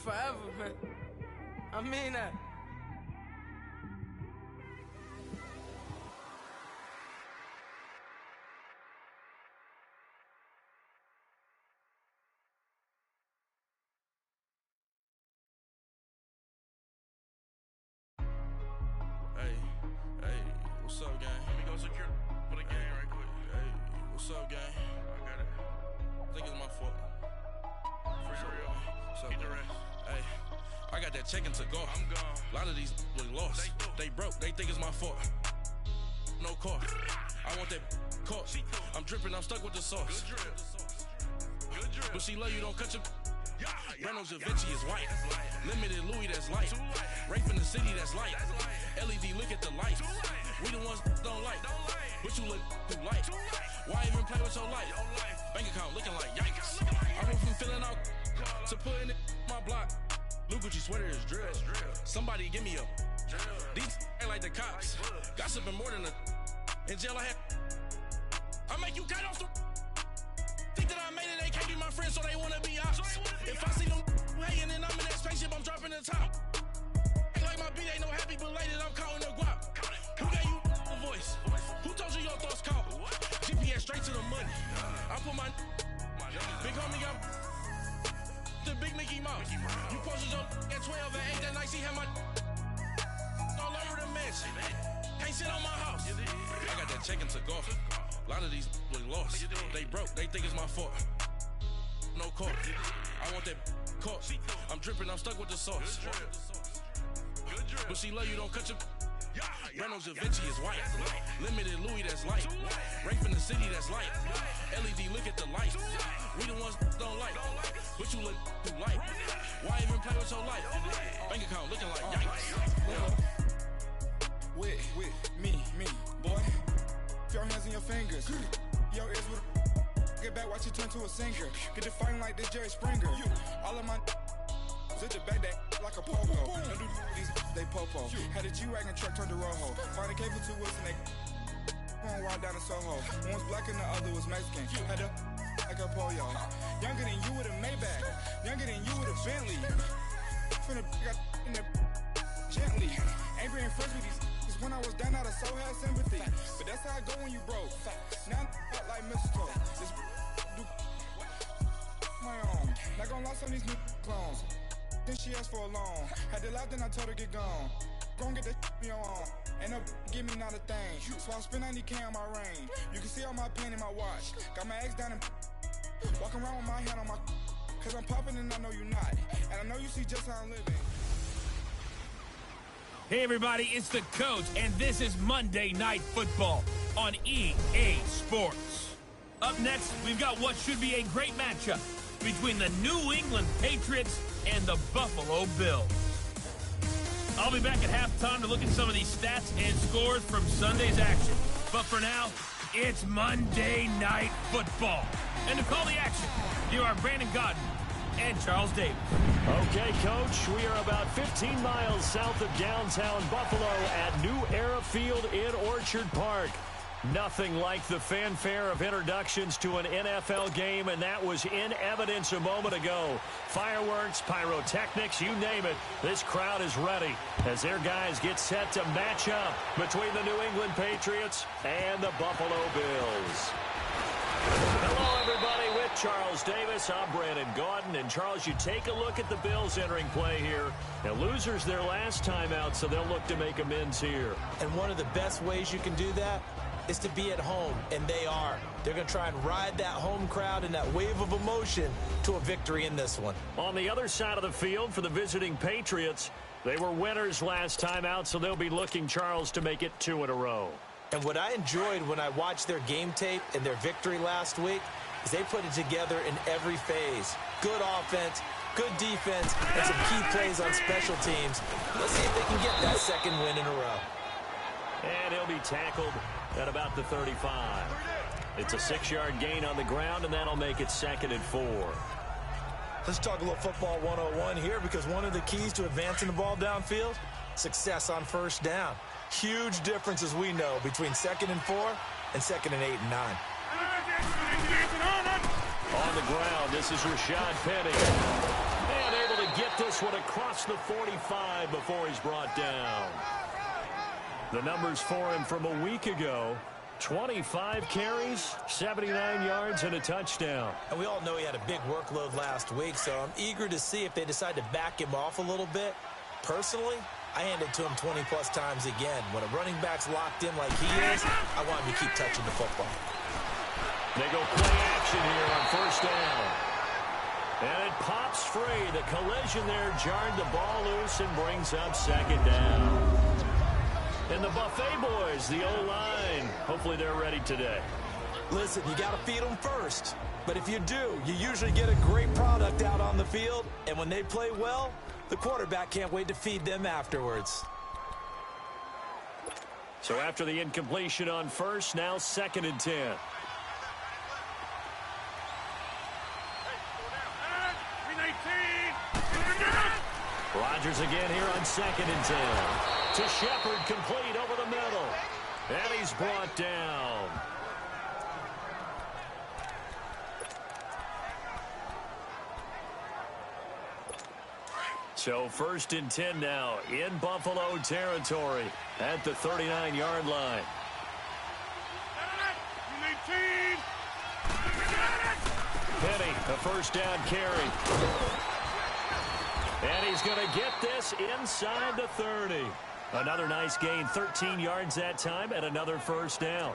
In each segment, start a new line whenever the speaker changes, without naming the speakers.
forever, man. I mean that.
Hey, what's up, gang?
Let me go secure for the game right quick.
Hey, what's up, gang?
I got it.
I think it's my fault.
Free the real.
What's up,
Keep the
gang?
rest.
Hey, I got that check to go.
I'm gone.
A lot of these look lost. They broke, they think it's my fault. No car. I want that car. I'm dripping, I'm stuck with the sauce.
Good drip. Good drip.
But she love you, don't cut your.
Yeah.
Reynolds Da Vinci is white.
That's light.
Limited Louis, that's light.
Too light.
Rape in the city, that's light.
That's light.
LED, look at the lights.
Too light.
We the ones don't like.
Don't like.
But you look too light.
Too light.
Why even play with your life?
Your life.
Bank account looking like yikes.
Looking like
I went from filling out to putting it in my block. Blue Gucci sweater is drill.
That's drill.
Somebody give me a.
Drill.
These ain't like the cops.
Like
Gossiping more than a. In jail I had. I make you cut off the. Think that I made it, they can't be my friends, so they wanna be ops. If I see them hating and I'm in that spaceship, I'm dropping the top. Ain't like my beat ain't no happy belated, I'm counting the guap. Who gave you a voice? Who told you your thoughts count? GPS straight to the money. I put my big homie got the big Mickey Mouse. You posted your at 12 and 8 that night, she had my all over the mansion. Can't sit on my house. I got that check to go. A lot of these look lost. They broke, they think it's my fault. No car. I want that car. I'm dripping, I'm stuck with the sauce.
Good drip.
But she love you, don't cut your. Reynolds Da Vinci is white. Limited Louis, that's light. Rape in the city, that's light. LED, look at the lights. We the ones don't like. But you look too light. Why even play with your life? Bank account looking like yikes.
With me, boy. Your hands in your fingers. Your ears with get back, watch you turn to a singer. Get it fighting like this Jerry Springer. All of my sit the back that like a pogo. Don't do these, they popo. Had a G-Wagon truck turned to Rojo. Find a cable 2 wheels and they going wild down in Soho. One was black and the other was Mexican. Had a like a polio. Younger than you with a Maybach. Younger than you with a Bentley. Finna got in the gently. Angry and friends with these. When I was down out, I so had sympathy. But that's how I go when you broke. Now I'm out like mistletoe. This do my own. Not gonna lie, some of these new clones. Then she asked for a loan. Had to laugh, then I told her get gone. Gon' get that me on. Ain't no give me not a thing. So I spend 90K on my range. You can see all my pain in my watch. Got my ex down and walking around with my hand on my. Cause I'm popping and I know you not. And I know you see just how I'm living.
Hey everybody, it's the Coach, and this is Monday Night Football on EA Sports. Up next, we've got what should be a great matchup between the New England Patriots and the Buffalo Bills. I'll be back at halftime to look at some of these stats and scores from Sunday's action. But for now, it's Monday Night Football. And to call the action, here are Brandon Godden and Charles Davis.
Okay, Coach, we are about 15 miles south of downtown Buffalo at New Era Field in Orchard Park. Nothing like the fanfare of introductions to an NFL game, and that was in evidence a moment ago. Fireworks, pyrotechnics, you name it. This crowd is ready as their guys get set to match up between the New England Patriots and the Buffalo Bills. Hello, everybody. With Charles Davis, I'm Brandon Gaudin. And, Charles, you take a look at the Bills entering play here. And losers their last time out, so they'll look to make amends here.
And one of the best ways you can do that is to be at home, and they are. They're going to try and ride that home crowd and that wave of emotion to a victory in this one.
On the other side of the field for the visiting Patriots, they were winners last time out, so they'll be looking, Charles, to make it 2 in a row.
And what I enjoyed when I watched their game tape and their victory last week is they put it together in every phase. Good offense, good defense, and some key plays on special teams. Let's see if they can get that second win in a row.
And he'll be tackled at about the 35. It's a 6-yard gain on the ground, and that'll make it 2nd and 4.
Let's talk a little football 101 here, because one of the keys to advancing the ball downfield, success on first down. Huge difference, as we know, between 2nd and 4 and 2nd and 8 and 9.
On the ground, this is Rashad Penny. And able to get this one across the 45 before he's brought down. The numbers for him from a week ago: 25 carries, 79 yards, and a touchdown.
And we all know he had a big workload last week, so I'm eager to see if they decide to back him off a little bit. Personally, I hand it to him 20-plus times again. When a running back's locked in like he is, I want him to keep touching the football.
They go play action here on first down. And it pops free. The collision there jarred the ball loose and brings up second down. And the Buffet boys, the O-line, hopefully they're ready today.
Listen, you got to feed them first. But if you do, you usually get a great product out on the field. And when they play well, the quarterback can't wait to feed them afterwards.
So after the incompletion on first, now 2nd and 10. Rodgers again here on 2nd and 10. To Shepard, complete over the middle. And he's brought down. So 1st and 10 now in Buffalo territory at the 39-yard line. Penny, a first down carry. And he's going to get this inside the 30. Another nice gain, 13 yards that time, and another first down.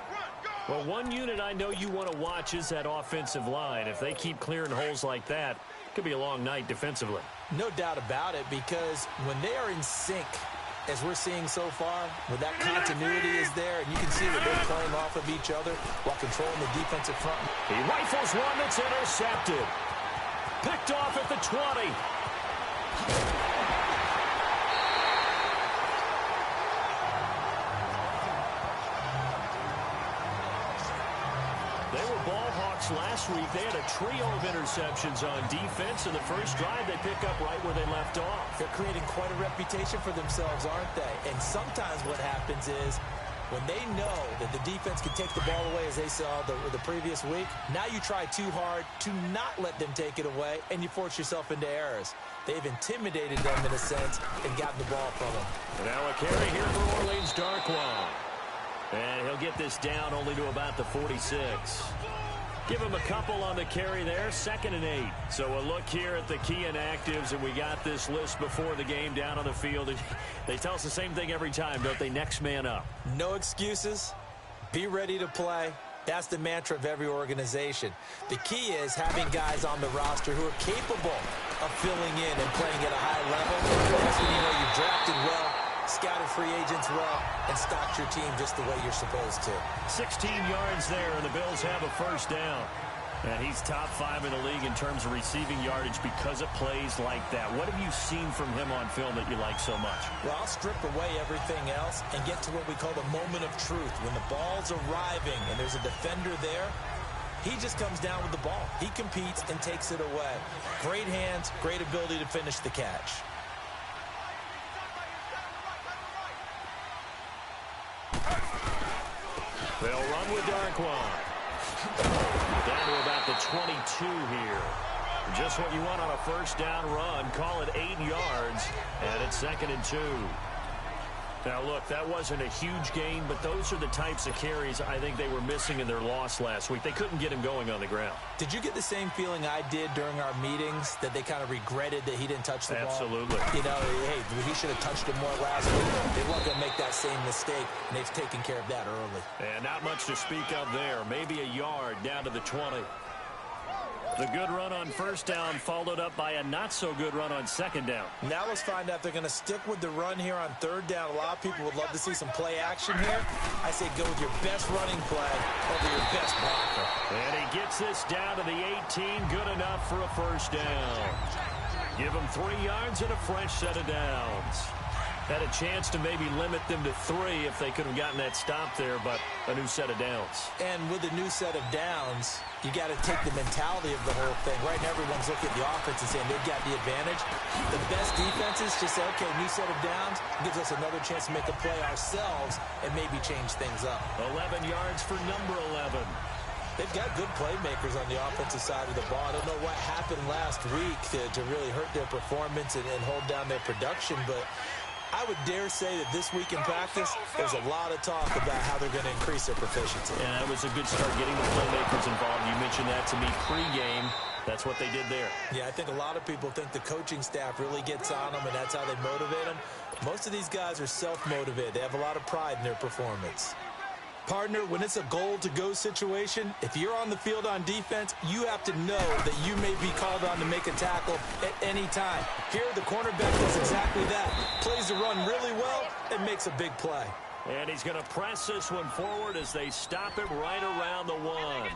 Well, one unit I know you want to watch is that offensive line. If they keep clearing holes like that, it could be a long night defensively.
No doubt about it, because when they are in sync, as we're seeing so far, when that continuity is there, and you can see that they're playing off of each other while controlling the defensive front.
He rifles one that's intercepted. Picked off at the 20. They were ball hawks last week. They had a trio of interceptions on defense. In the first drive, they pick up right where they left off.
They're creating quite a reputation for themselves, aren't they? And sometimes what happens is when they know that the defense can take the ball away, as they saw the previous week, now you try too hard to not let them take it away, and you force yourself into errors. They've intimidated them in a sense and gotten the ball from them.
And now a carry here for Orleans Darkwa. And he'll get this down only to about the 46. Give him a couple on the carry there, 2nd and 8. So a look here at the key inactives, and we got this list before the game down on the field. They tell us the same thing every time, don't they? Next man up.
No excuses. Be ready to play. That's the mantra of every organization. The key is having guys on the roster who are capable of filling in and playing at a high level. That's when you know you've drafted well, scouted free agents well, and stocked your team just the way you're supposed to.
16 yards there, and the Bills have a first down. And he's top 5 in the league in terms of receiving yardage because of plays like that. What have you seen from him on film that you like so much?
Well, I'll strip away everything else and get to what we call the moment of truth. When the ball's arriving and there's a defender there, he just comes down with the ball. He competes and takes it away. Great hands, great ability to finish the catch.
They'll run with Darkwa. Down to about the 22 here. Just what you want on a first down run. Call it 8 yards. And it's 2nd and 2. Now, look, that wasn't a huge gain, but those are the types of carries I think they were missing in their loss last week. They couldn't get him going on the ground.
Did you get the same feeling I did during our meetings, that they kind of regretted that he didn't touch the ball?
Absolutely.
You know, hey, he should have touched it more last week. They weren't going to make that same mistake, and they've taken care of that early.
And not much to speak of there. Maybe a yard down to the 20. The good run on first down followed up by a not-so-good run on second down.
Now let's find out if they're going to stick with the run here on third down. A lot of people would love to see some play action here. I say go with your best running play over your best blocker.
And he gets this down to the 18. Good enough for a first down. Give him 3 yards and a fresh set of downs. Had a chance to maybe limit them to 3 if they could have gotten that stop there, but a new set of downs.
And with a new set of downs, you got to take the mentality of the whole thing. Right now, everyone's looking at the offense and saying they've got the advantage. The best defenses just say, okay, new set of downs gives us another chance to make a play ourselves and maybe change things up.
11 yards for number 11.
They've got good playmakers on the offensive side of the ball. I don't know what happened last week to really hurt their performance and hold down their production, but I would dare say that this week in practice, there's a lot of talk about how they're going to increase their proficiency.
Yeah, that was a good start getting the playmakers involved. You mentioned that to me pregame. That's what they did there.
Yeah, I think a lot of people think the coaching staff really gets on them, and that's how they motivate them. Most of these guys are self-motivated. They have a lot of pride in their performance. Partner, when it's a goal-to-go situation, if you're on the field on defense, you have to know that you may be called on to make a tackle at any time. Here, the cornerback does exactly that. Plays the run really well and makes a big play.
And he's going to press this one forward as they stop him right around the 1.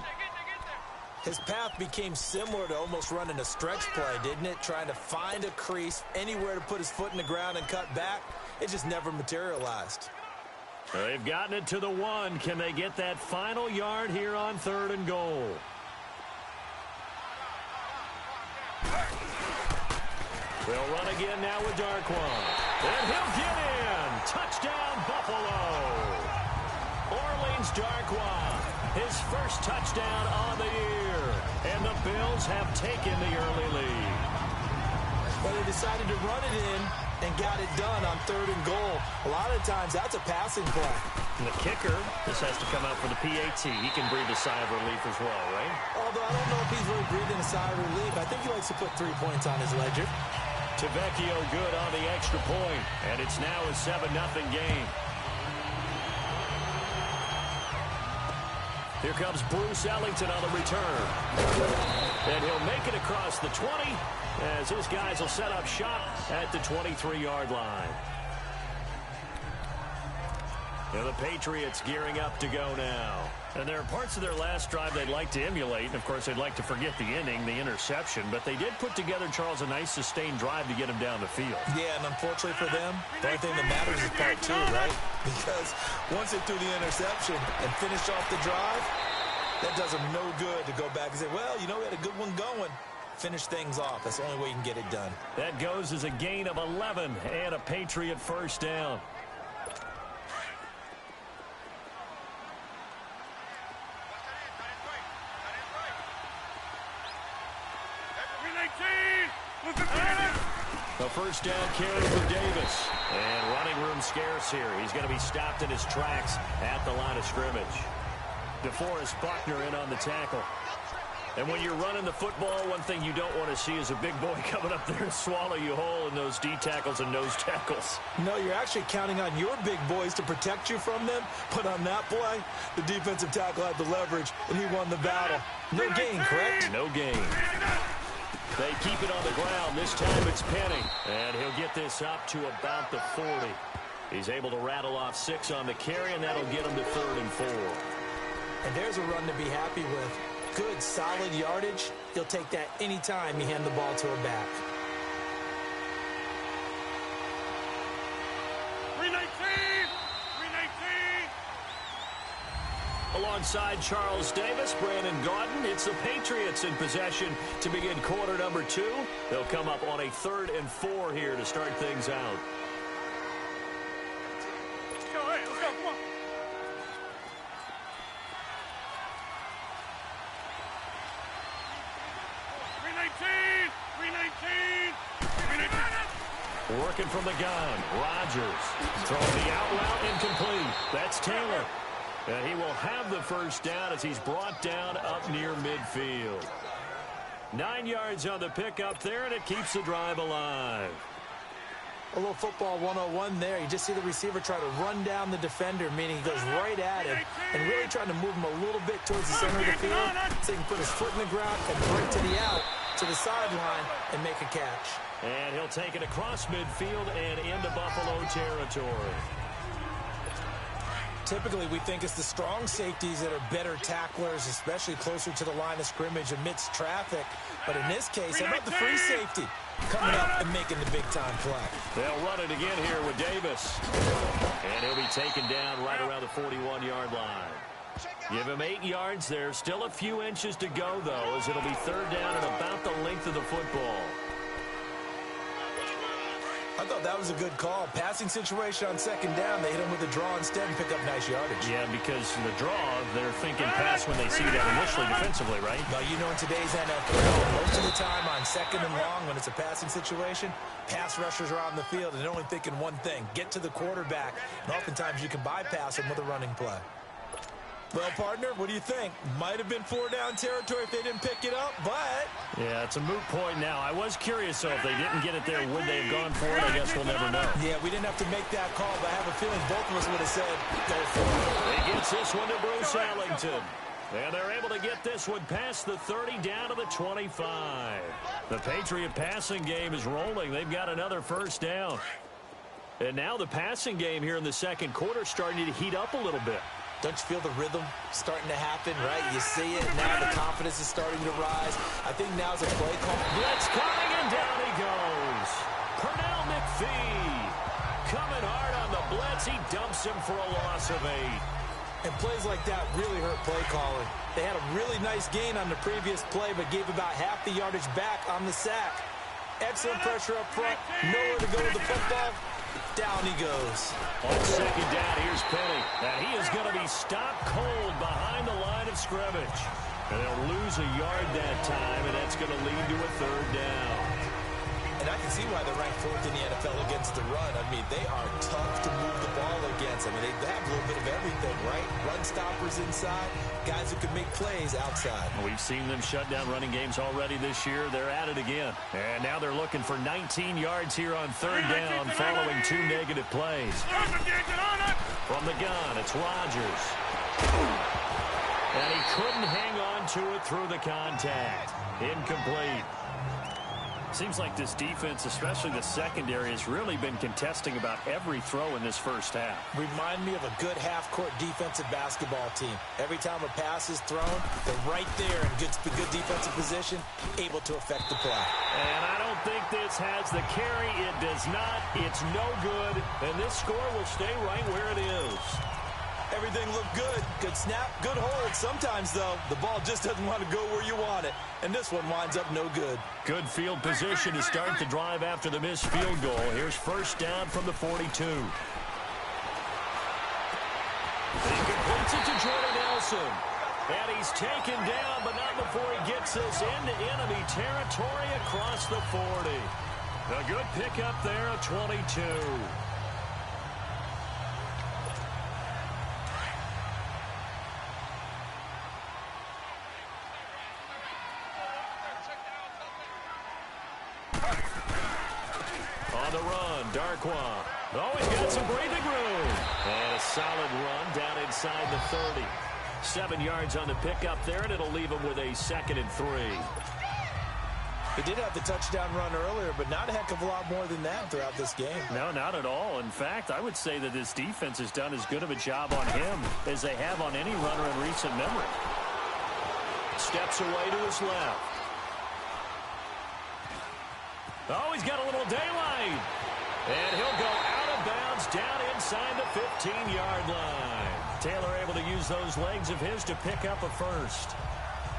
His path became similar to almost running a stretch play, didn't it? Trying to find a crease, anywhere to put his foot in the ground and cut back. It just never materialized.
They've gotten it to the 1. Can they get that final yard here on 3rd and goal? They'll run again now with Darquan. And he'll get in. Touchdown, Buffalo. Orleans Darquan, his first touchdown on the year. And the Bills have taken the early lead.
Well, they decided to run it in and got it done on 3rd and goal. A lot of times, that's a passing play.
And the kicker, this has to come out for the PAT. He can breathe a sigh of relief as well, right?
Although I don't know if he's really breathing a sigh of relief. I think he likes to put 3 points on his ledger.
Tavecchio good on the extra point. And it's now a 7-0 game. Here comes Bruce Ellington on the return. And he'll make it across the 20 as his guys will set up shop at the 23-yard line. And the Patriots gearing up to go now. And there are parts of their last drive they'd like to emulate. And, of course, they'd like to forget the inning, the interception. But they did put together, Charles, a nice sustained drive to get him down the field.
Yeah, and unfortunately for them, the only thing that matters is part 2, right? Because once they threw the interception and finished off the drive, that does them no good to go back and say, well, you know, we had a good one going. Finish things off. That's the only way you can get it done.
That goes as a gain of 11 and a Patriot first down. The first down carry for Davis. And running room scarce here. He's going to be stopped in his tracks at the line of scrimmage. DeForest Buckner in on the tackle. And when you're running the football, one thing you don't want to see is a big boy coming up there and swallow you whole in those D tackles and nose tackles.
No, you're actually counting on your big boys to protect you from them. But on that play, the defensive tackle had the leverage, and he won the battle. No gain, correct?
No gain. They keep it on the ground. This time it's Penny. And he'll get this up to about the 40. He's able to rattle off 6 on the carry, and that'll get him to 3rd and 4.
And there's a run to be happy with. Good, solid yardage. He'll take that anytime you hand the ball to a back.
319!
Alongside Charles Davis, Brandon Gaudin, it's the Patriots in possession to begin quarter number 2. They'll come up on a 3rd and 4 here to start things out.
Let's go, hey, let's go, come on.
Working from the gun, Rodgers throwing the out route incomplete. That's Taylor. And he will have the first down as he's brought down up near midfield. 9 yards on the pickup there, and it keeps the drive alive.
A little football 101 there. You just see the receiver try to run down the defender, meaning he goes right at him and really trying to move him a little bit towards the center of the field so he can put his foot in the ground and break to the out, to the sideline, and make a catch.
And he'll take it across midfield and into Buffalo territory.
Typically, we think it's the strong safeties that are better tacklers, especially closer to the line of scrimmage amidst traffic. But in this case, how about the free safety coming up and making the big-time play?
They'll run it again here with Davis. And he'll be taken down right around the 41-yard line. Give him 8 yards there. Still a few inches to go, though, as it'll be 3rd down and about the length of the football.
I I thought that was a good call. Passing situation on second down. They hit him with a draw instead and pick up nice yardage.
Yeah, because the draw, they're thinking pass when they see that initially defensively, right?
But you know, in today's NFL, most of the time on second and long, when it's a passing situation, pass rushers are on the field and they're only thinking one thing, get to the quarterback. And oftentimes you can bypass them with a running play. Well, partner, what do you think? Might have been 4-down territory if they didn't pick it up, but...
Yeah, it's a moot point now. I was curious, though, if they didn't get it there, would they have gone for it? I guess we'll never know.
Yeah, we didn't have to make that call, but I have a feeling both of us would have said, go for it.
He gets this one to Bruce Ellington. And they're able to get this one past the 30 down to the 25. The Patriot passing game is rolling. They've got another first down. And now the passing game here in the second quarter starting to heat up a little bit.
Don't you feel the rhythm starting to happen, right? You see it, now the confidence is starting to rise. I think now's a play call.
Blitz coming, and down he goes. Pernell McPhee coming hard on the blitz. He dumps him for a loss of 8.
And plays like that really hurt play calling. They had a really nice gain on the previous play, but gave about half the yardage back on the sack. Excellent pressure up front. Nowhere to go with the football. Down he goes.
On second down, here's Penny. And he is going to be stopped cold behind the line of scrimmage. And they'll lose a yard that time, and that's going to lead to a third down.
And I can see why they're ranked 4th in the NFL against the run. I mean, they are tough to move the ball against. I mean, they have a little bit of everything, right? Run stoppers inside, guys who can make plays outside.
We've seen them shut down running games already this year. They're at it again. And now they're looking for 19 yards here on third down following 2 negative plays. From the gun, it's Rodgers. And he couldn't hang on to it through the contact. Incomplete. Seems like this defense, especially the secondary, has really been contesting about every throw in this first half.
Remind me of a good half-court defensive basketball team. Every time a pass is thrown, they're right there in good defensive position, able to affect the play.
And I don't think this has the carry. It does not. It's no good. And this score will stay right where it is.
Everything looked good. Good snap, good hold. Sometimes, though, the ball just doesn't want to go where you want it. And this one winds up no good.
Good field position to start the drive after the missed field goal. Here's first down from the 42. He completes it to Jordan Nelson. And he's taken down, but not before he gets this into enemy territory across the 40. A good pickup there at 22. On the run, Darkwa. Oh, he's got some breathing room. And a solid run down inside the 30. 7 yards on the pickup there, and it'll leave him with a 2nd and 3.
He did have the touchdown run earlier, but not a heck of a lot more than that throughout this game.
No, not at all. In fact, I would say that this defense has done as good of a job on him as they have on any runner in recent memory. Steps away to his left. Oh, he's got a little daylight. And he'll go out of bounds down inside the 15-yard line. Taylor able to use those legs of his to pick up a first.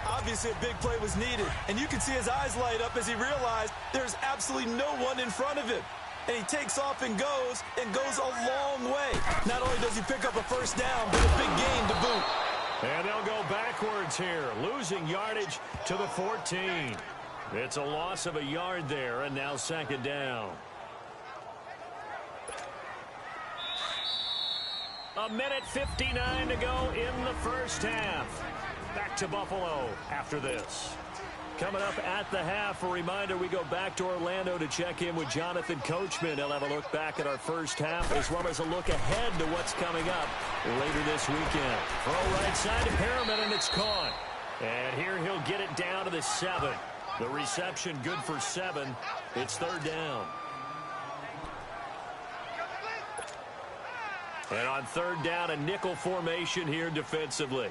Obviously, a big play was needed, and you can see his eyes light up as he realized there's absolutely no one in front of him. And he takes off and goes a long way. Not only does he pick up a first down, but a big gain to boot.
And they'll go backwards here, losing yardage to the 14. It's a loss of a yard there, and now 2nd down. A minute 59 to go in the first half. Back to Buffalo after this. Coming up at the half, a reminder, we go back to Orlando to check in with Jonathan Coachman. He'll have a look back at our first half as well as a look ahead to what's coming up later this weekend. Throw right side to Perriman, and it's caught. And here he'll get it down to the 7. The reception good for 7. It's 3rd down. And on 3rd down, a nickel formation here defensively.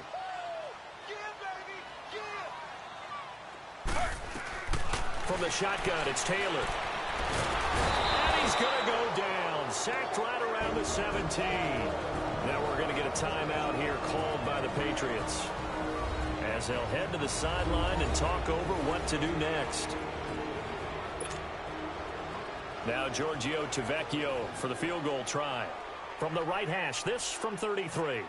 From the shotgun, it's Taylor. And he's going to go down. Sacked right around the 17. Now we're going to get a timeout here called by the Patriots, as they'll head to the sideline and talk over what to do next. Now Giorgio Tavecchio for the field goal try. From the right hash, this from 33.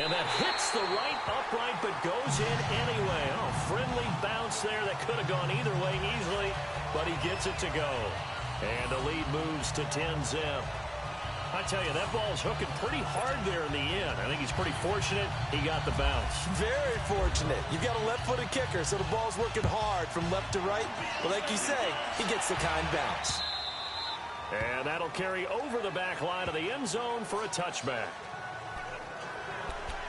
And that hits the right upright but goes in anyway. Oh, friendly bounce there that could have gone either way easily, but he gets it to go. And the lead moves to 10-zip. I tell you, that ball's hooking pretty hard there in the end. I think he's pretty fortunate he got the bounce.
Very fortunate. You've got a left-footed kicker, so the ball's working hard from left to right. But like you say, he gets the kind bounce.
And that'll carry over the back line of the end zone for a touchback.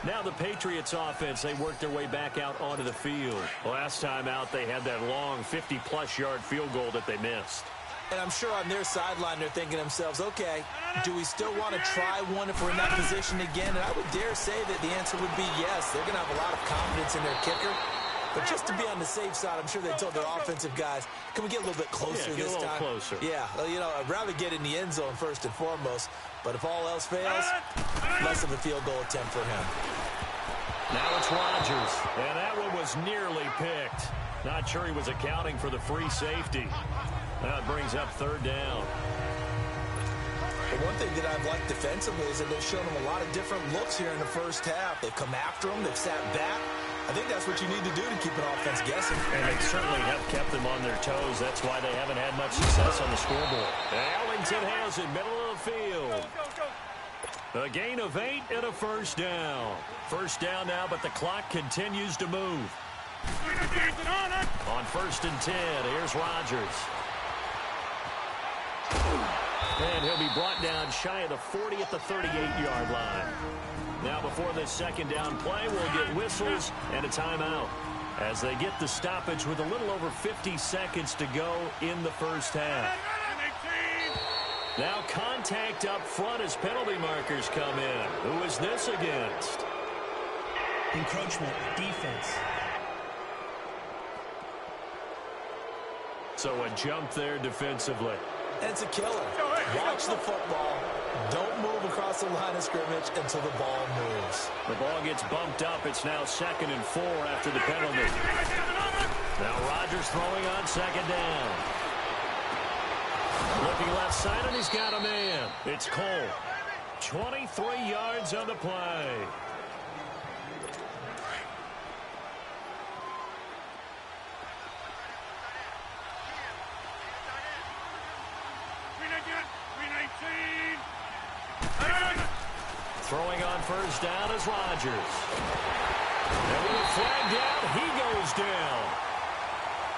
Now the Patriots offense, they worked their way back out onto the field. Last time out, they had that long 50-plus yard field goal that they missed.
And I'm sure on their sideline, they're thinking to themselves, okay, do we still want to try one if we're in that position again? And I would dare say that the answer would be yes. They're going to have a lot of confidence in their kicker. But just to be on the safe side, I'm sure they told their offensive guys, can we get a little bit closer this time?
Closer.
Yeah, well, you know, I'd rather get in the end zone first and foremost. But if all else fails, less of a field goal attempt for him.
Now it's Rodgers. And that one was nearly picked. Not sure he was accounting for the free safety. That brings up third down.
The one thing that I've liked defensively is that they've shown them a lot of different looks here in the first half. They've come after them. They've sat back. I think that's what you need to do to keep an offense guessing.
And they certainly have kept them on their toes. That's why they haven't had much success on the scoreboard. Allington has it, middle of the field. A gain of 8 and a first down. First down now, but the clock continues to move. On 1st and 10, here's Rodgers. And he'll be brought down shy of the 40 at the 38-yard line. Now before this second down play, we'll get whistles and a timeout as they get the stoppage with a little over 50 seconds to go in the first half. Now contact up front as penalty markers come in. Who is this against?
Encroachment, defense.
So a jump there defensively.
It's a killer. Watch the football. Don't move across the line of scrimmage until the ball moves.
The ball gets bumped up. It's now 2nd and 4 after the penalty. Now Rodgers throwing on second down. Looking left side, and he's got a man. It's Cole. 23 yards on the play. Throwing on first down is Rodgers. And with a flag down, he goes down.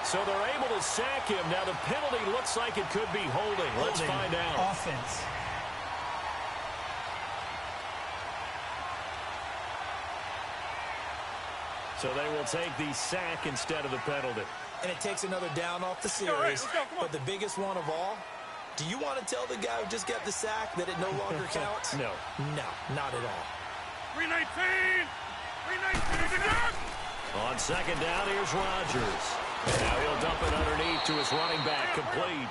So they're able to sack him. Now the penalty looks like it could be holding. Let's find out.
Offense.
So they will take the sack instead of the penalty.
And it takes another down off the series. But the biggest one of all, do you want to tell the guy who just got the sack that it no longer counts?
No.
No, not at all.
319! 319!
On second down, here's Rodgers. Now he'll dump it underneath to his running back, complete.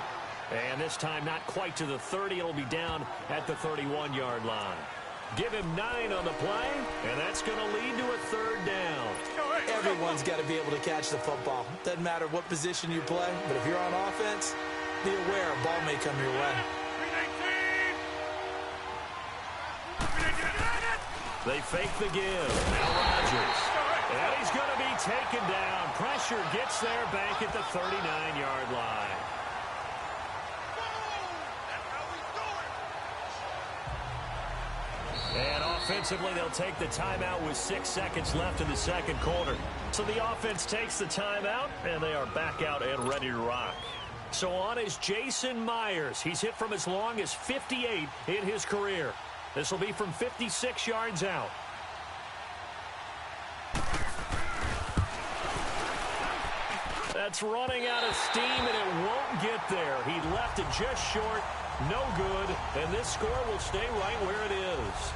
And this time not quite to the 30. It'll be down at the 31-yard line. Give him 9 on the play, and that's going to lead to a third down.
Everyone's got to be able to catch the football. Doesn't matter what position you play, but if you're on offense, be aware a ball may come your way.
They fake the give. Now Rodgers. And he's going to be taken down. Pressure gets there back at the 39-yard line. And offensively, they'll take the timeout with 6 seconds left in the second quarter. So the offense takes the timeout, and they are back out and ready to rock. So on is Jason Myers. He's hit from as long as 58 in his career. This will be from 56 yards out. That's running out of steam, and it won't get there. He left it just short. No good. And this score will stay right where it is.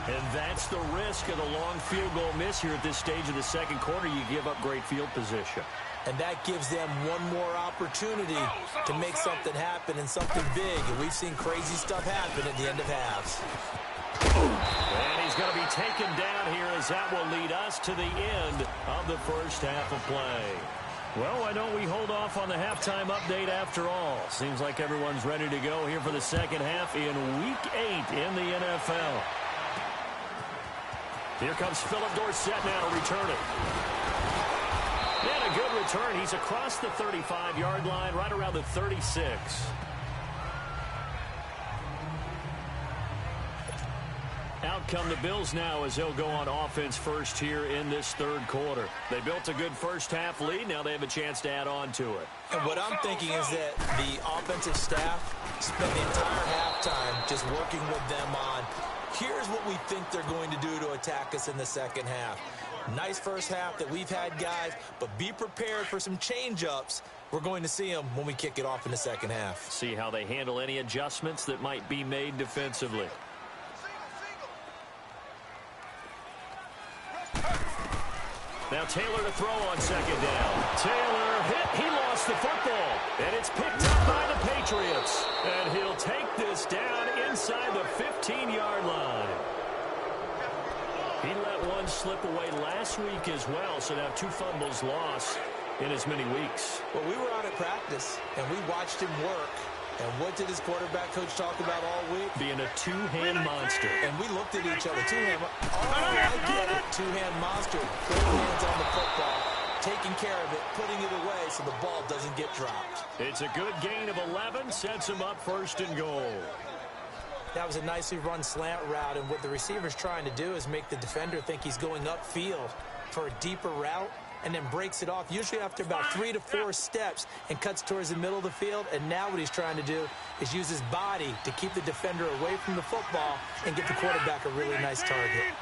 And that's the risk of the long field goal miss here at this stage of the second quarter. You give up great field position.
And that gives them one more opportunity to make something happen and something big. And we've seen crazy stuff happen at the end of halves.
And he's going to be taken down here as that will lead us to the end of the first half of play. Well, why don't we hold off on the halftime update after all? Seems like everyone's ready to go here for the second half in Week 8 in the NFL. Here comes Philip Dorsett now to return it. And a good return. He's across the 35-yard line, right around the 36. Out come the Bills now as they'll go on offense first here in this third quarter. They built a good first-half lead. Now they have a chance to add on to it.
And what I'm thinking is that the offensive staff spent the entire halftime just working with them on, here's what we think they're going to do to attack us in the second half. Nice first half that we've had, guys, but be prepared for some change-ups. We're going to see them when we kick it off in the second half.
See how they handle any adjustments that might be made defensively. Now Taylor to throw on second down. Taylor hit. He lost the football. And it's picked up by the Patriots. And he'll take this down inside the 15-yard line. He let one slip away last week as well, so now 2 fumbles lost in as many weeks.
Well, we were out at practice, and we watched him work. And what did his quarterback coach talk about all week?
Being a two-hand monster.
And we looked at each other. Two-hand. Oh, I get it. Two-hand monster. Both hands on the football, taking care of it, putting it away so the ball doesn't get dropped.
It's a good gain of 11. Sets him up first and goal.
That was a nicely run slant route, and what the receiver's trying to do is make the defender think he's going upfield for a deeper route, and then breaks it off, usually after about 3 to 4 steps, and cuts towards the middle of the field. And now what he's trying to do is use his body to keep the defender away from the football and get the quarterback a really nice target.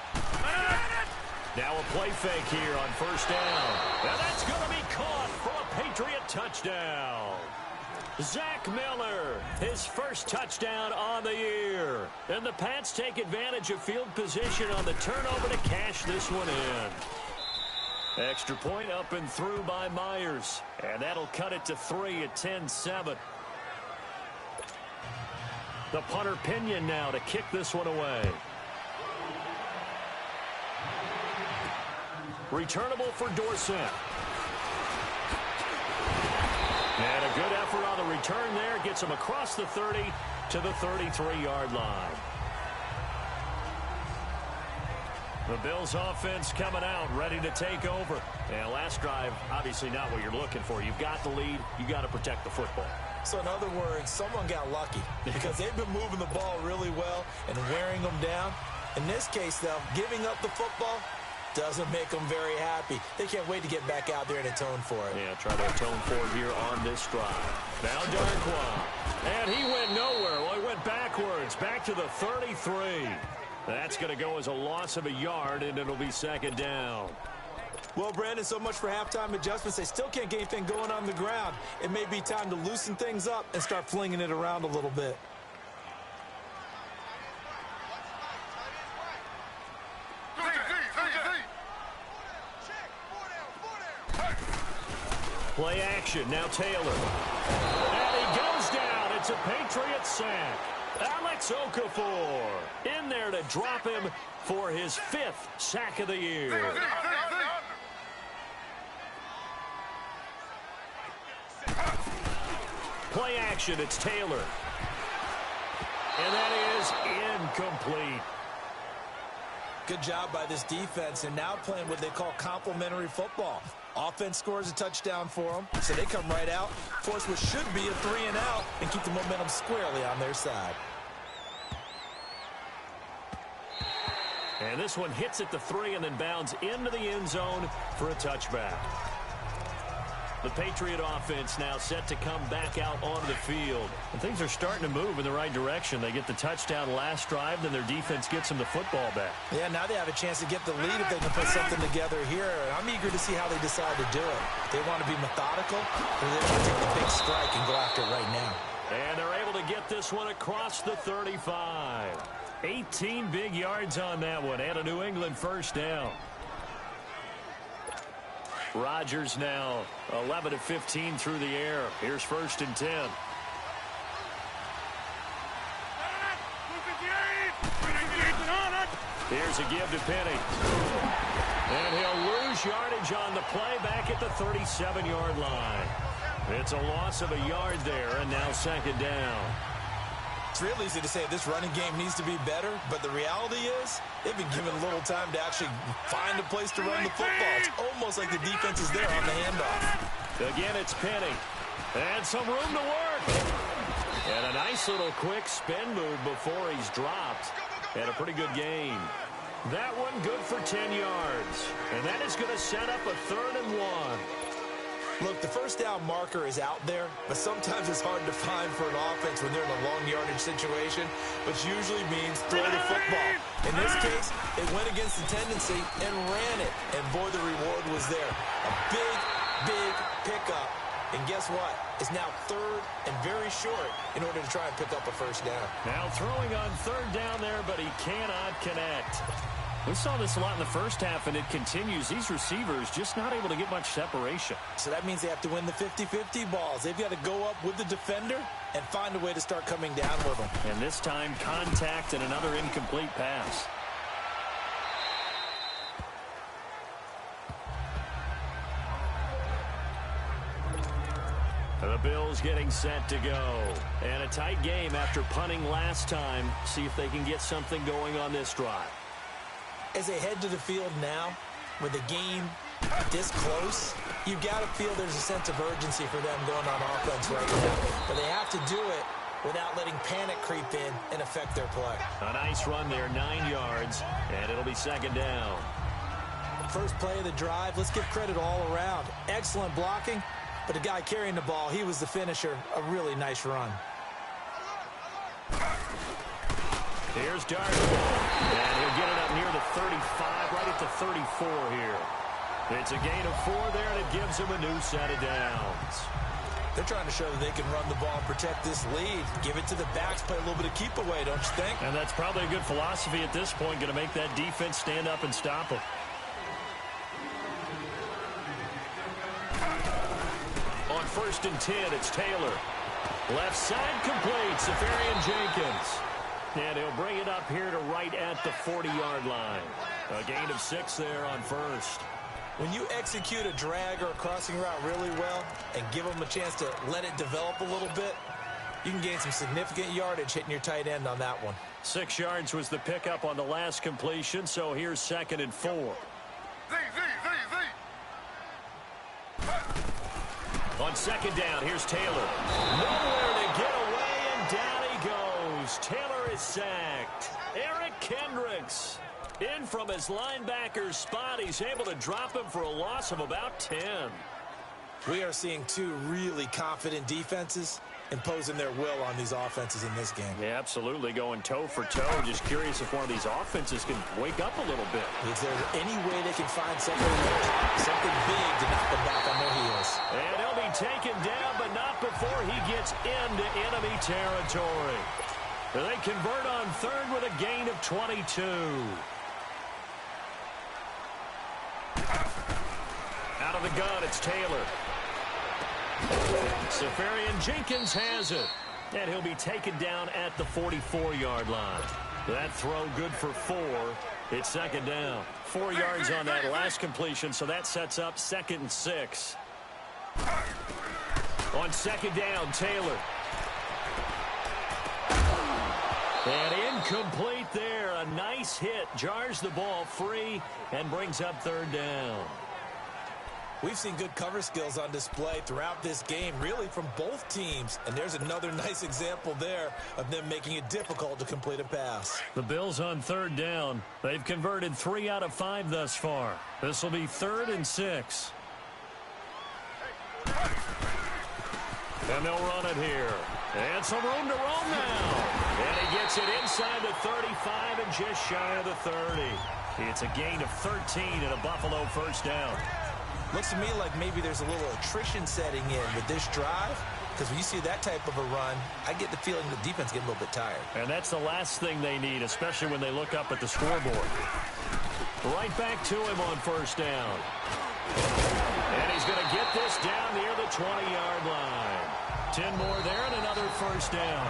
Now a play fake here on first down. And that's going to be caught for a Patriot touchdown. Zach Miller, his first touchdown on the year. And the Pats take advantage of field position on the turnover to cash this one in. Extra point up and through by Myers. And that'll cut it to 3 at 10-7. The punter Pinion now to kick this one away. Returnable for Dorsett. And a good effort on the return there. Gets him across the 30 to the 33-yard line. The Bills offense coming out, ready to take over. And last drive, obviously not what you're looking for. You've got the lead. You got to protect the football.
So in other words, someone got lucky because they've been moving the ball really well and wearing them down. In this case, though, giving up the football doesn't make them very happy. They can't wait to get back out there and atone for it.
Yeah, try to atone for it here on this drive. Now Darquan. And he went nowhere. Well, he went backwards, back to the 33. That's going to go as a loss of a yard, and it'll be second down.
Well, Brandon, so much for halftime adjustments. They still can't get anything going on the ground. It may be time to loosen things up and start flinging it around a little bit.
Play action. Now Taylor. And he goes down. It's a Patriot sack. Alex Okafor in there to drop him for his 5th sack of the year. Play action. It's Taylor. And that is incomplete.
Good job by this defense, and now playing what they call complementary football. Offense scores a touchdown for them, so they come right out, force what should be a 3-and-out, and keep the momentum squarely on their side.
And this one hits at the 3 and then bounds into the end zone for a touchback. The Patriot offense now set to come back out onto the field. And things are starting to move in the right direction. They get the touchdown last drive, then their defense gets them the football back.
Yeah, now they have a chance to get the lead if they can put something together here. I'm eager to see how they decide to do it. They want to be methodical, or they want to take the big strike and go after it right now.
And they're able to get this one across the 35. 18 big yards on that one, and a New England first down. Rodgers now 11 of 15 through the air. Here's 1st and 10. Here's a give to Penny. And he'll lose yardage on the play back at the 37-yard line. It's a loss of a yard there, and now second down.
It's real easy to say this running game needs to be better, but the reality is they've been given little time to actually find a place to run the football. It's almost like the defense is there on the handoff.
Again, it's Penny. And some room to work. And a nice little quick spin move before he's dropped. And a pretty good gain. That one good for 10 yards. And that is going to set up a 3rd and 1.
Look, the first down marker is out there, but sometimes it's hard to find for an offense when they're in a long yardage situation, which usually means throw the football. In this case, it went against the tendency and ran it, and boy, the reward was there. A big, big pickup, and guess what? It's now 3rd and very short in order to try and pick up a first down.
Now throwing on 3rd down there, but he cannot connect. We saw this a lot in the first half, and it continues. These receivers just not able to get much separation.
So that means they have to win the 50-50 balls. They've got to go up with the defender and find a way to start coming down with them.
And this time, contact and another incomplete pass. The Bills getting set to go. And a tight game after punting last time. See if they can get something going on this drive.
As they head to the field now, with the game this close, you've got to feel there's a sense of urgency for them going on offense right now. But they have to do it without letting panic creep in and affect their play.
A nice run there, 9 yards, and it'll be second down.
First play of the drive, let's give credit all around. Excellent blocking, but the guy carrying the ball, he was the finisher. A really nice run.
Here's Darby, and he'll get it up near the 35, right at the 34 here. It's a gain of 4 there, and it gives him a new set of downs.
They're trying to show that they can run the ball and protect this lead. Give it to the backs, play a little bit of keep away, don't you think?
And that's probably a good philosophy at this point, going to make that defense stand up and stop them. On 1st and 10, it's Taylor. Left side complete, Safarian Jenkins. And he'll bring it up here to right at the 40-yard line. A gain of 6 there on 1st.
When you execute a drag or a crossing route really well and give them a chance to let it develop a little bit, you can gain some significant yardage hitting your tight end on that one.
6 yards was the pickup on the last completion, so here's 2nd and 4. On 2nd down, here's Taylor. Nowhere to get away, and down he goes. Taylor is sacked. Eric Kendricks in from his linebacker spot. He's able to drop him for a loss of about 10.
We are seeing 2 really confident defenses imposing their will on these offenses in this game.
Yeah, absolutely, going toe for toe. Just curious if one of these offenses can wake up a little bit.
Is there any way they can find something big to knock them back on their heels?
And he'll be taken down, but not before he gets into enemy territory. They convert on 3rd with a gain of 22. Out of the gun, it's Taylor. Safarian Jenkins has it. And he'll be taken down at the 44-yard line. That throw good for 4. It's 2nd down. 4 yards on that last completion, so that sets up 2nd and 6. On 2nd down, Taylor. And incomplete there. A nice hit. Jars the ball free and brings up 3rd down.
We've seen good cover skills on display throughout this game, really from both teams. And there's another nice example there of them making it difficult to complete a pass.
The Bills on 3rd down. They've converted 3 out of 5 thus far. This will be 3rd and 6. And they'll run it here. And some room to roam now. And he gets it inside the 35 and just shy of the 30. It's a gain of 13 and a Buffalo first down.
Looks to me like maybe there's a little attrition setting in with this drive, because when you see that type of a run, I get the feeling the defense getting a little bit tired.
And that's the last thing they need, especially when they look up at the scoreboard. Right back to him on 1st down. And he's going to get this down near the 20-yard line. 10 more there and another first down.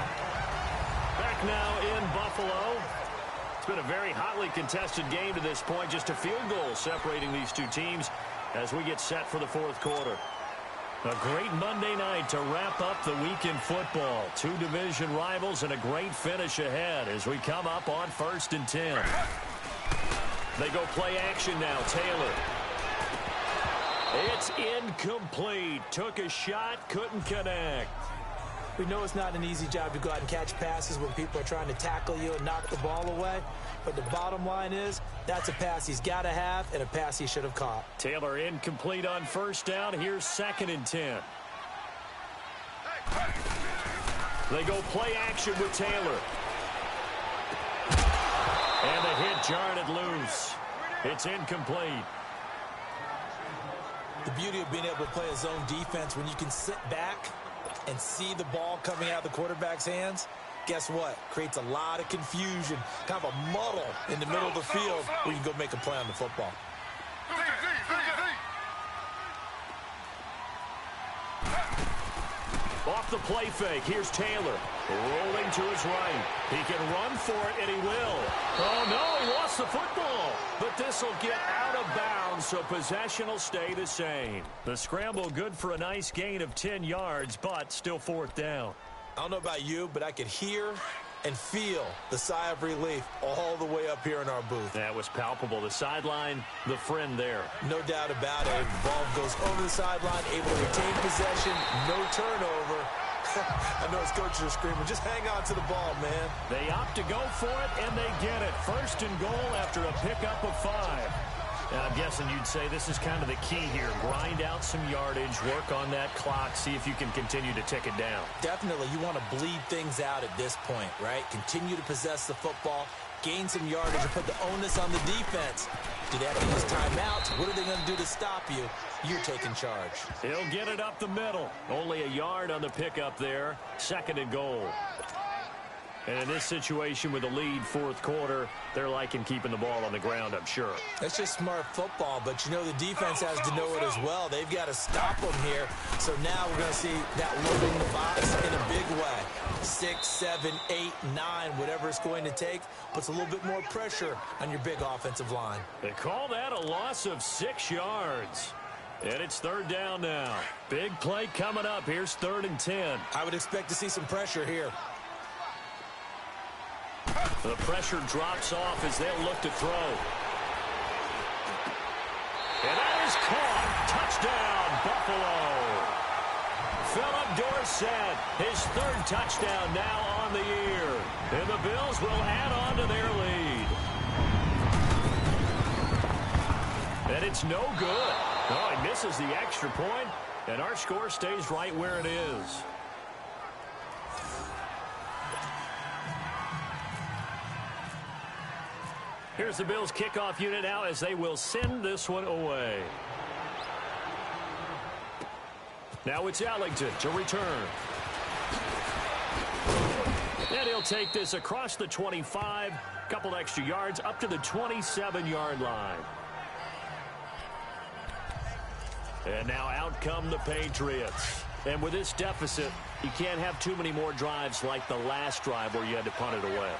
Back now in Buffalo. It's been a very hotly contested game to this point. Just a field goal separating these two teams. as we get set for the fourth quarter. A great Monday night to wrap up the week in football. Two division rivals and a great finish ahead as we come up on 1st and 10. They go play action now. Taylor. It's incomplete. Took a shot, couldn't connect.
We know it's not an easy job to go out and catch passes when people are trying to tackle you and knock the ball away. But the bottom line is, that's a pass he's got to have and a pass he should have caught.
Taylor incomplete on 1st down. Here's 2nd and 10. They go play action with Taylor. And the hit jarred it loose. It's incomplete.
The beauty of being able to play a zone defense when you can sit back and see the ball coming out of the quarterback's hands, guess what? Creates a lot of confusion, kind of a muddle in the middle of the field where you can go make a play on the football.
Off the play fake, here's Taylor. Rolling to his right. He can run for it, and he will. Oh, no, he lost the football. But this will get out of bounds, so possession will stay the same. The scramble good for a nice gain of 10 yards, but still 4th down.
I don't know about you, but I could hear and feel the sigh of relief all the way up here in our booth.
That was palpable. The sideline, the friend there.
No doubt about it. Ball goes over the sideline, able to retain possession, no turnover. I know his coaches are screaming, just hang on to the ball, man.
They opt to go for it, and they get it. 1st and goal after a pickup of 5. Now, I'm guessing you'd say this is kind of the key here. Grind out some yardage, work on that clock, see if you can continue to tick it down.
Definitely. You want to bleed things out at this point, right? Continue to possess the football, gain some yardage, and put the onus on the defense. Do they have to use timeouts? What are they going to do to stop you? You're taking charge.
He'll get it up the middle. Only a yard on the pickup there. 2nd and goal. And in this situation with the lead 4th quarter, they're liking keeping the ball on the ground, I'm sure.
It's just smart football, but you know the defense has to know it as well. They've got to stop them here. So now we're going to see that loading the box in a big way. 6, 7, 8, 9, whatever it's going to take, puts a little bit more pressure on your big offensive line.
They call that a loss of 6 yards. And it's 3rd down now. Big play coming up. Here's 3rd and 10.
I would expect to see some pressure here.
The pressure drops off as they'll look to throw. And that is caught. Touchdown, Buffalo. Philip Dorsett, his 3rd touchdown now on the year. And the Bills will add on to their lead. And it's no good. Oh, he misses the extra point, and our score stays right where it is. Here's the Bills kickoff unit now as they will send this one away. Now it's Ellington to return. And he'll take this across the 25, couple extra yards up to the 27-yard line. And now out come the Patriots. And with this deficit, you can't have too many more drives like the last drive where you had to punt it away.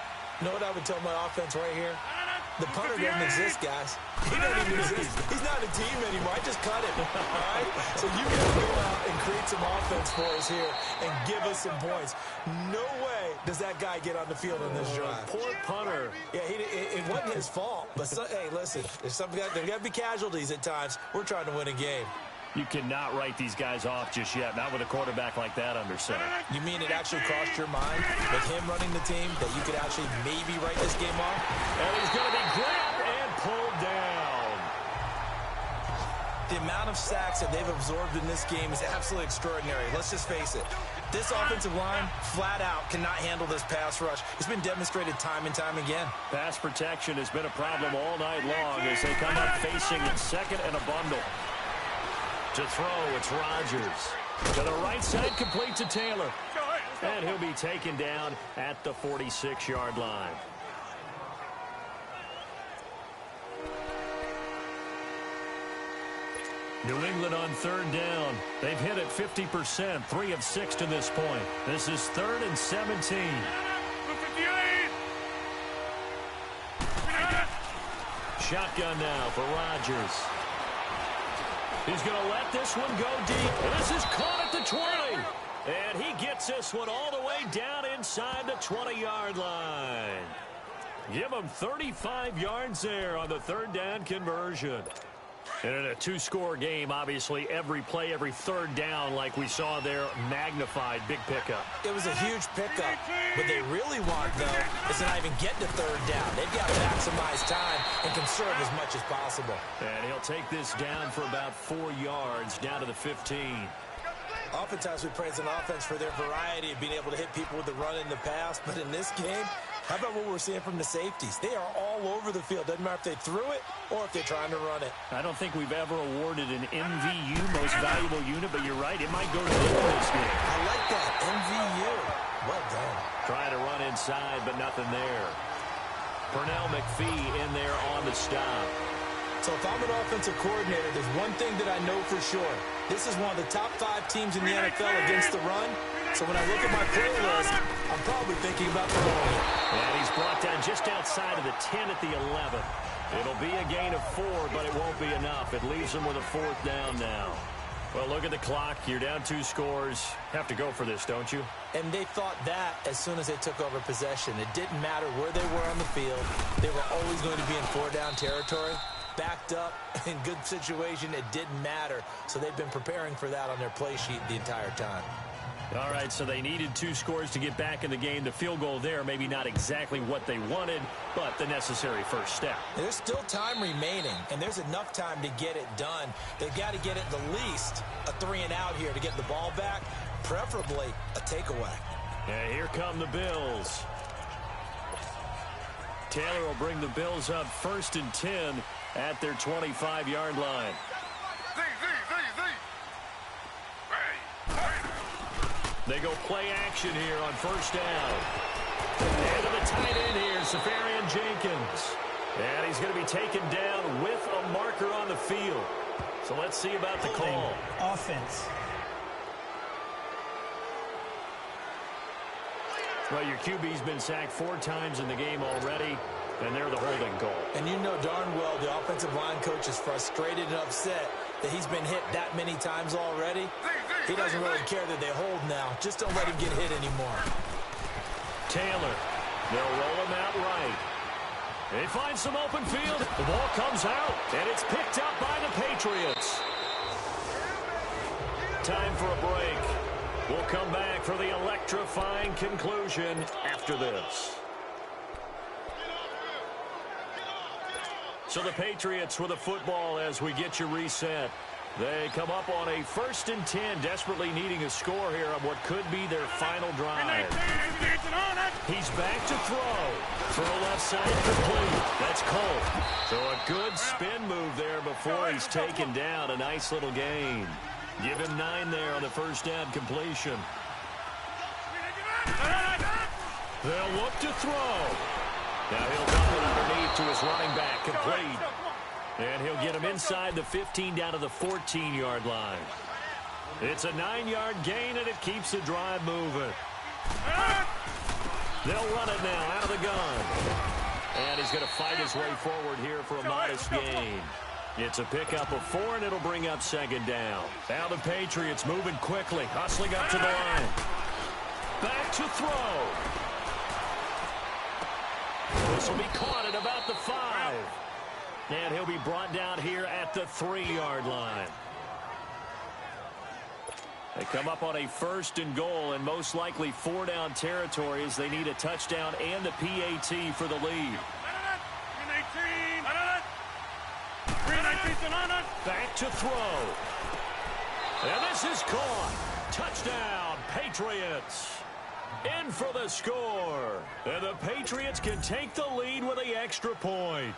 You know what I would tell my offense right here? The punter doesn't exist, guys. He doesn't even exist. He's not a team anymore. I just cut him, all right? So you got to go out and create some offense for us here and give us some points. No way does that guy get on the field in this drive.
Poor punter.
Yeah, it wasn't his fault. But, hey, listen, there's got to be casualties at times. We're trying to win a game.
You cannot write these guys off just yet, not with a quarterback like that under center.
You mean it actually crossed your mind with him running the team that you could actually maybe write this game off?
And he's going to be grabbed and pulled down.
The amount of sacks that they've absorbed in this game is absolutely extraordinary. Let's just face it. This offensive line, flat out, cannot handle this pass rush. It's been demonstrated time and time again.
Pass protection has been a problem all night long as they come up facing 2nd and a bundle. To throw, it's Rodgers. To the right side, complete to Taylor. And he'll be taken down at the 46-yard line. New England on 3rd down. They've hit it 50%, 3 of 6 to this point. This is 3rd and 17. Shotgun now for Rodgers. He's going to let this one go deep. And this is caught at the 20. And he gets this one all the way down inside the 20-yard line. Give him 35 yards there on the third down conversion. And in a two-score game, obviously, every play, every third down, like we saw there, magnified, big pickup.
It was a huge pickup. What they really want, though, is to not even get to third down. They've got to maximize time and conserve as much as possible.
And he'll take this down for about 4 yards, down to the 15.
Oftentimes we praise an offense for their variety of being able to hit people with the run in the pass, but in this game, how about what we're seeing from the safeties? They are all over the field. Doesn't matter if they threw it or if they're trying to run it.
I don't think we've ever awarded an MVU, most valuable unit, but you're right, it might go to them this game.
I like that, MVU. Well done.
Trying to run inside, but nothing there. Pernell McPhee in there on the stop.
So if I'm an offensive coordinator, there's one thing that I know for sure. This is one of the top 5 teams in the NFL against the run. So when I look at my play list, I'm probably thinking about the ball.
And he's brought down just outside of the 10 at the 11. It'll be a gain of 4, but it won't be enough. It leaves him with a 4th down now. Well, look at the clock. You're down 2 scores. Have to go for this, don't you?
And they thought that as soon as they took over possession. It didn't matter where they were on the field. They were always going to be in 4-down territory. Backed up, in good situation, it didn't matter. So they've been preparing for that on their play sheet the entire time.
All right, so they needed 2 scores to get back in the game. The field goal there, maybe not exactly what they wanted, but the necessary first step.
There's still time remaining, and there's enough time to get it done. They've got to get at the least a 3-and-out here to get the ball back, preferably a takeaway.
And here come the Bills. Taylor will bring the Bills up 1st and 10 at their 25-yard line. They go play action here on 1st down. And to the tight end here, Safarian Jenkins. And he's going to be taken down with a marker on the field. So let's see about the call.
Offense.
Well, your QB's been sacked 4 times in the game already, and they're the holding goal.
And you know darn well the offensive line coach is frustrated and upset that he's been hit that many times already. He doesn't really care that they hold now. Just don't let him get hit anymore.
Taylor, they'll roll him out right. They find some open field. The ball comes out, and it's picked up by the Patriots. Time for a break. We'll come back for the electrifying conclusion after this. So the Patriots with a football as we get you reset. They come up on a 1st and 10, desperately needing a score here on what could be their final drive. He's back to throw. Throw left side complete. That's Cole. So a good spin move there before he's taken down. A nice little gain. Give him 9 there on the 1st down completion. They'll look to throw. Now he'll dump it underneath to his running back, complete. And he'll get him inside the 15 down to the 14-yard line. It's a 9-yard gain, and it keeps the drive moving. They'll run it now out of the gun. And he's going to fight his way forward here for a modest gain. It's a pickup of 4, and it'll bring up 2nd down. Now the Patriots moving quickly, hustling up to the line. Back to throw. This will be caught at about the 5. And he'll be brought down here at the 3-yard line. They come up on a 1st and goal, and most likely 4-down territory as they need a touchdown and the PAT for the lead. Back to throw. And this is caught. Touchdown, Patriots. In for the score. And the Patriots can take the lead with the extra point.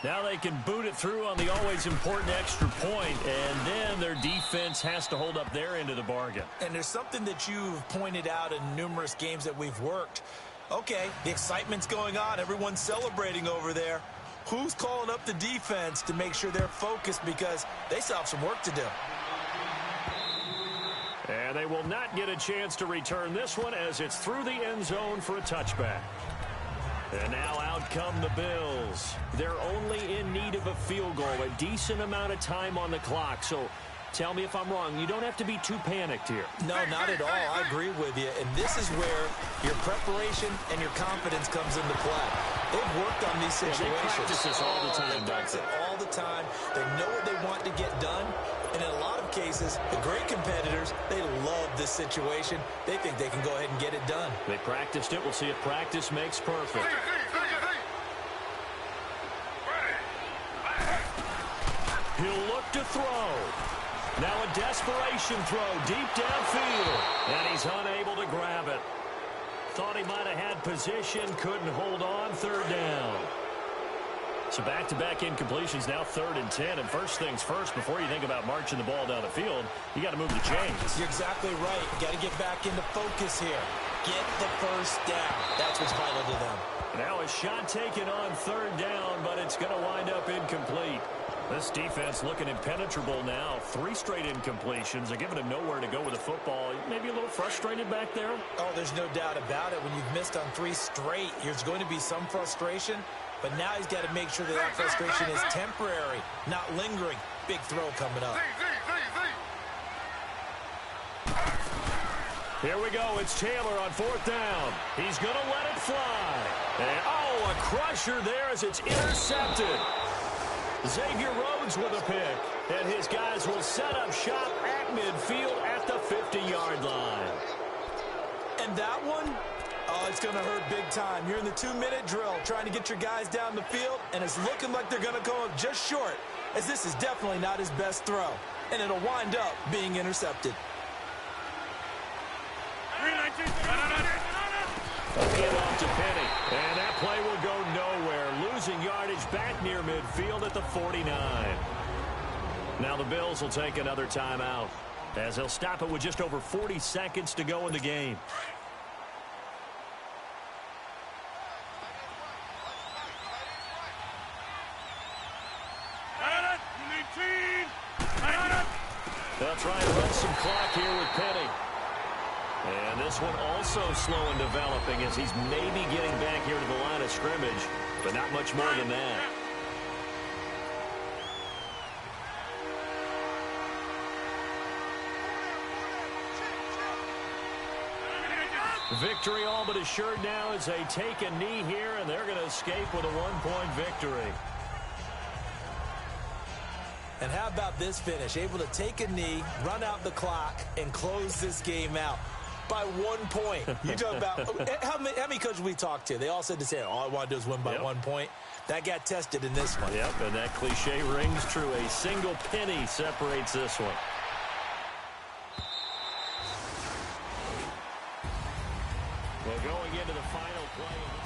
Now they can boot it through on the always important extra point, and then their defense has to hold up their end of the bargain.
And there's something that you've pointed out in numerous games that we've worked. Okay, the excitement's going on. Everyone's celebrating over there. Who's calling up the defense to make sure they're focused, because they still have some work to do?
And they will not get a chance to return this one as it's through the end zone for a touchback. And now out come the Bills. They're only in need of a field goal, a decent amount of time on the clock. So tell me if I'm wrong. You don't have to be too panicked here.
No, not at all. I agree with you. And this is where your preparation and your confidence comes into play. They've worked on these situations.
They practice this all the time.
They practice it all the time. They know what they want to get done. And in a lot of cases, the great competitors, they love this situation. They think they can go ahead and get it done.
They practiced it. We'll see if practice makes perfect. He'll look to throw. Now a desperation throw deep downfield. And he's unable to grab it. Thought he might have had position, couldn't hold on, third down. So back-to-back incompletions, now 3rd and 10. And first things first, before you think about marching the ball down the field, you got to move the chains.
You're exactly right. You got to get back into focus here. Get the first down. That's what's vital to them.
Now a shot taken on 3rd down, but it's going to wind up incomplete. This defense looking impenetrable now. 3 straight incompletions. They're giving him nowhere to go with the football. Maybe a little frustrated back there.
Oh, there's no doubt about it. When you've missed on 3 straight, there's going to be some frustration. But now he's got to make sure that frustration is temporary, not lingering. Big throw coming up.
Here we go. It's Taylor on 4th down. He's going to let it fly. And, oh, a crusher there as it's intercepted. Xavier Rhodes with a pick. And his guys will set up shop at midfield at the 50-yard line.
And that one? Oh, it's going to hurt big time. You're in the 2-minute drill trying to get your guys down the field, and it's looking like they're going to come up just short, as this is definitely not his best throw, and it'll wind up being intercepted.
Get off to Penny, and that play will go nowhere, losing yardage back near midfield at the 49. Now the Bills will take another timeout, as they'll stop it with just over 40 seconds to go in the game. They'll try and run some clock here with Penny. And this one also slow in developing as he's maybe getting back here to the line of scrimmage, but not much more than that. Victory all but assured now as they take a knee here, and they're going to escape with a 1-point victory.
And how about this finish? Able to take a knee, run out the clock, and close this game out by 1 point. You talk about how many coaches we talked to? They all said the same. All I want to do is win by 1 point. That got tested in this one.
Yep, and that cliche rings true. A single penny separates this one. Well, going into the final play.